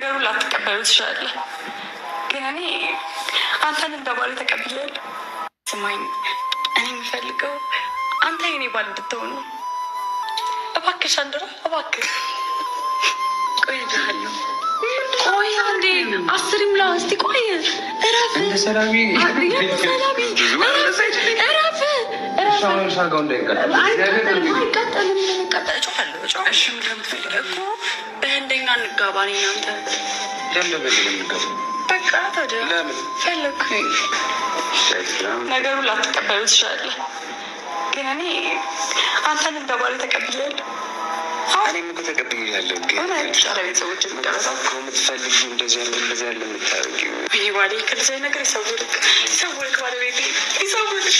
ነገሩ ላትቀበሉ ትችላለህ፣ ግን እኔ አንተን እንደ ባል ተቀብያለሁ። ስማኝ፣ እኔ የምፈልገው አንተ የኔ ባል እንድትሆኑ። እባክሽ አንድራ፣ እባክህ ቆይ ልሃለሁ። ቆይ አንዴ 10 ይምላ እስቲ። ቆይ እረፍ፣ ሰላቢ በህንደኛ እንጋባ ነኝ አንተ በቃ ታዲያ ፈለግኩኝ። ነገሩ ላትቀበሉ ትችላለህ፣ ግን እኔ አንተን እንደ ባል ተቀብያለሁ። እኔም እኮ ተቀብያለሁ፣ ግን ቤተሰቦች የምትፈልጊ እንደዚህ ያለ የምታደርጊው ባሌ ከልዛይ ነገር ይሰውርክ ባለቤት ይሰውርክ።